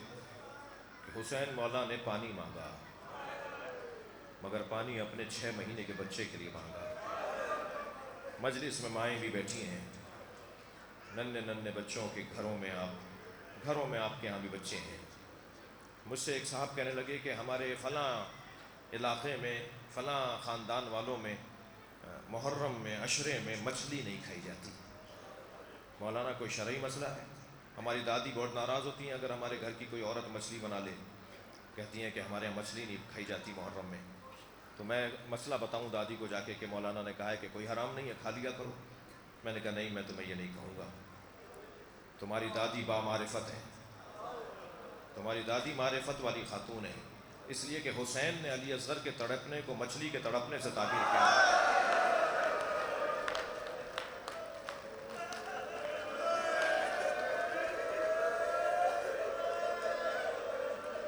کہ حسین مولا نے پانی مانگا، مگر پانی اپنے 6 مہینے کے بچے کے لیے مانگا۔ مجلس میں مائیں بھی بیٹھی ہیں، ننھے ننھے بچوں کے گھروں میں آپ کے ہاں بھی بچے ہیں۔ مجھ سے ایک صاحب کہنے لگے کہ ہمارے فلاں علاقے میں، فلاں خاندان والوں میں محرم میں، عشرے میں مچھلی نہیں کھائی جاتی۔ مولانا کوئی شرعی مسئلہ ہے؟ ہماری دادی بہت ناراض ہوتی ہیں اگر ہمارے گھر کی کوئی عورت مچھلی بنا لے، کہتی ہیں کہ ہمارے یہاں مچھلی نہیں کھائی جاتی محرم میں۔ تو میں مسئلہ بتاؤں دادی کو جا کے کہ مولانا نے کہا ہے کہ کوئی حرام نہیں ہے، کھا لیا کرو۔ میں نے کہا نہیں، میں تمہیں یہ نہیں کہوں گا، تمہاری دادی با معرفت ہے، تمہاری دادی معرفت والی خاتون ہے، اس لیے کہ حسین نے علی اصغر کے تڑپنے کو مچھلی کے تڑپنے سے تعبیر کیا۔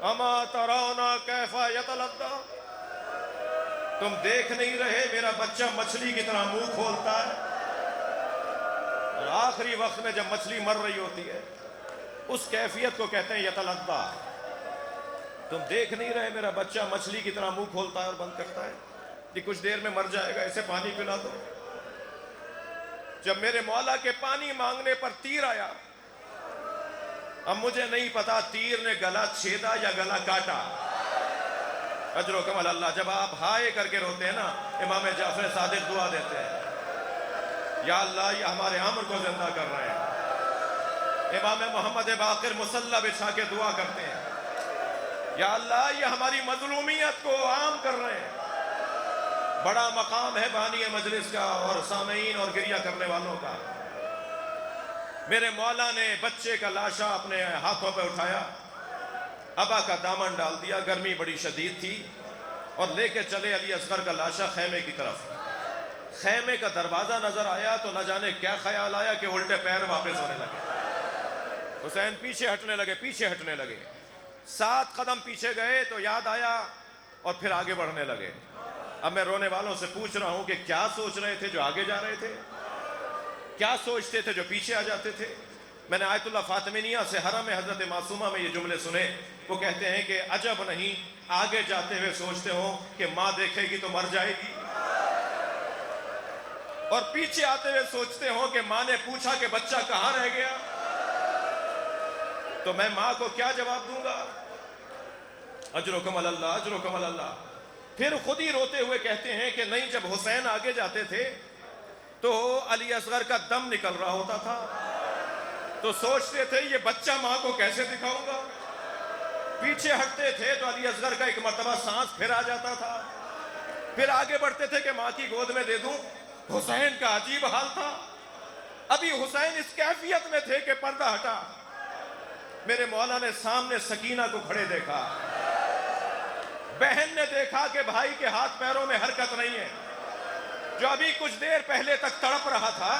اما ترون کیف یتلظی، تم دیکھ نہیں رہے میرا بچہ مچھلی کی طرح منہ کھولتا ہے، اور آخری وقت میں جب مچھلی مر رہی ہوتی ہے اس کیفیت کو کہتے ہیں یتلظی۔ تم دیکھ نہیں رہے میرا بچہ مچھلی کی طرح منہ کھولتا ہے اور بند کرتا ہے کہ کچھ دیر میں مر جائے گا، اسے پانی پلا دو۔ جب میرے مولا کے پانی مانگنے پر تیر آیا، اب مجھے نہیں پتا تیر نے گلا چھیدا یا گلا کاٹا، اجر و کمال اللہ۔ جب آپ ہائے کر کے روتے ہیں نا، امام جعفر صادق دعا دیتے ہیں، یا اللہ یہ ہمارے عمر کو زندہ کر رہے ہیں۔ امام محمد باقر مصلی بچھا کے دعا کرتے ہیں، یا اللہ یہ ہماری مظلومیت کو عام کر رہے ہیں۔ بڑا مقام ہے بانی مجلس کا اور سامعین اور گریہ کرنے والوں کا۔ میرے مولا نے بچے کا لاشا اپنے ہاتھوں پہ اٹھایا، ابا کا دامن ڈال دیا، گرمی بڑی شدید تھی، اور لے کے چلے علی اصغر کا لاشا خیمے کی طرف۔ خیمے کا دروازہ نظر آیا تو نہ جانے کیا خیال آیا کہ الٹے پیر واپس ہونے لگے۔ حسین پیچھے ہٹنے لگے 7 قدم پیچھے گئے تو یاد آیا اور پھر آگے بڑھنے لگے۔ اب میں رونے والوں سے پوچھ رہا ہوں کہ کیا سوچ رہے تھے جو آگے جا رہے تھے؟ کیا سوچتے تھے جو پیچھے آ جاتے تھے؟ میں نے آیت اللہ فاطمیہ سے حرم حضرت معصومہ میں یہ جملے سنے۔ وہ کہتے ہیں کہ عجب نہیں آگے جاتے ہوئے سوچتے ہوں کہ ماں دیکھے گی تو مر جائے گی، اور پیچھے آتے ہوئے سوچتے ہوں کہ ماں نے پوچھا کہ بچہ کہاں رہ گیا تو میں ماں کو کیا جواب دوں گا؟ اجرکم اللہ، اجرکم اللہ۔ پھر خود ہی روتے ہوئے کہتے ہیں کہ نہیں، جب حسین آگے جاتے تھے تو علی اصغر کا دم نکل رہا ہوتا تھا، تو سوچتے تھے یہ بچہ ماں کو کیسے دکھاؤں گا۔ پیچھے ہٹتے تھے تو علی اصغر کا ایک مرتبہ سانس پھر آ جاتا تھا، پھر آگے بڑھتے تھے کہ ماں کی گود میں دے دوں۔ حسین کا عجیب حال تھا، ابھی حسین اس کیفیت میں تھے کہ پردہ ہٹا۔ میرے مولا نے سامنے سکینہ کو کھڑے دیکھا، بہن نے دیکھا کہ بھائی کے ہاتھ پیروں میں حرکت نہیں ہے، جو ابھی کچھ دیر پہلے تک تڑپ رہا تھا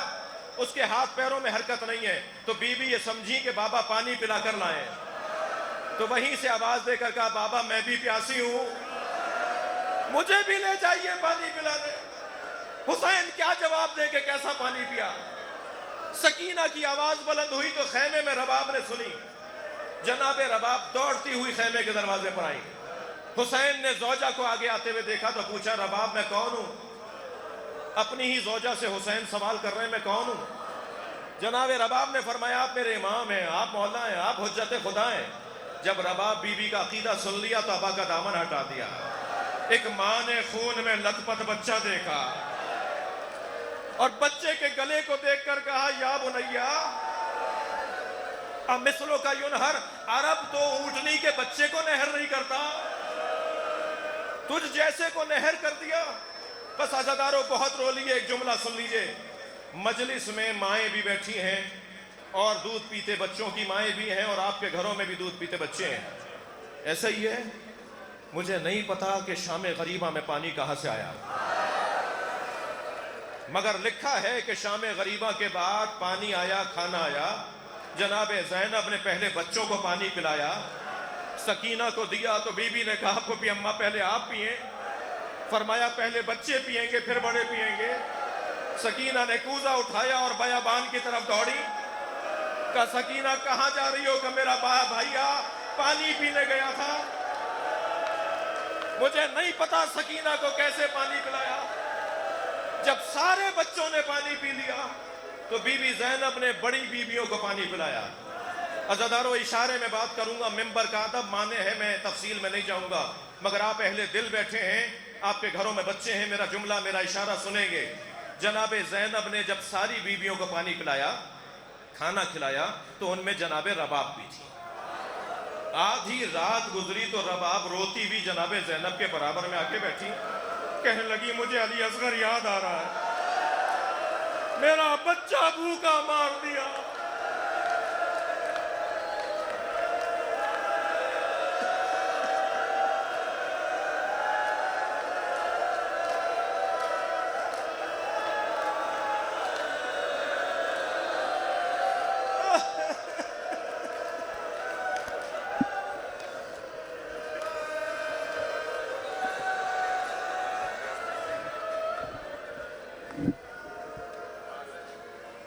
اس کے ہاتھ پیروں میں حرکت نہیں ہے، تو بی بی یہ سمجھی کہ بابا پانی پلا کر لائیں، تو وہیں سے آواز دے کر کہا بابا میں بھی پیاسی ہوں، مجھے بھی لے جائیے پانی پلانے۔ حسین کیا جواب دے کہ کیسا پانی پیا؟ سکینہ کی آواز بلند ہوئی تو خیمے میں رباب نے سنی، جناب رباب دوڑتی ہوئی خیمے کے دروازے پر آئی۔ حسین نے زوجہ کو آگے آتے ہوئے دیکھا تو پوچھا رباب میں کون ہوں؟ اپنی ہی زوجہ سے حسین سوال کر رہے ہیں میں کون ہوں؟ جناب رباب نے فرمایا آپ میرے امام ہیں، آپ مولا ہیں، آپ حجت خدا ہیں۔ جب رباب بی بی کا عقیدہ سن لیا تو ابا کا دامن ہٹا دیا۔ ایک ماں نے خون میں لت پت بچہ دیکھا اور بچے کے گلے کو دیکھ کر کہا یا بنیا امثلو کا ینہر، عرب تو اونٹنی کے بچے کو نہر نہیں کرتا، تجھ جیسے کو نہر کر دیا۔ بس عزادارو بہت رو لیے، ایک جملہ سن لیجئے۔ مجلس میں مائیں بھی بیٹھی ہیں اور دودھ پیتے بچوں کی مائیں بھی ہیں، اور آپ کے گھروں میں بھی دودھ پیتے بچے ہیں، ایسا ہی ہے؟ مجھے نہیں پتا کہ شام غریبہ میں پانی کہاں سے آیا، مگر لکھا ہے کہ شام غریبہ کے بعد پانی آیا، کھانا آیا۔ جناب زینب نے پہلے بچوں کو پانی پلایا، سکینہ کو دیا تو بی بی نے کہا پھوپھی اماں پہلے آپ پئیں، فرمایا پہلے بچے پئیں گے پھر بڑے پئیں گے۔ سکینہ نے کوزہ اٹھایا اور بیابان کی طرف دوڑی، کہا سکینہ کہاں جا رہی ہو؟ کہ میرا بھائیا پانی پینے گیا تھا۔ مجھے نہیں پتا سکینہ کو کیسے پانی پلایا۔ جب سارے بچوں نے پانی پی لیا تو بی بی زینب نے بڑی بیویوں کو پانی پلایا۔ عزادارو اشارے میں بات کروں گا، ممبر کا ادب مانے ہے، میں تفصیل میں نہیں جاؤں گا، مگر آپ اہل دل بیٹھے ہیں، آپ کے گھروں میں بچے ہیں، میرا جملہ میرا اشارہ سنیں گے۔ جناب زینب نے جب ساری بیویوں کو پانی پلایا، کھانا کھلایا، تو ان میں جناب رباب بھی تھی۔ آدھی رات گزری تو رباب روتی بھی جناب زینب کے برابر میں آ کے بیٹھی، کہنے لگی مجھے علی اصغر یاد آ رہا ہے، میرا بچہ بھوکا مار دیا،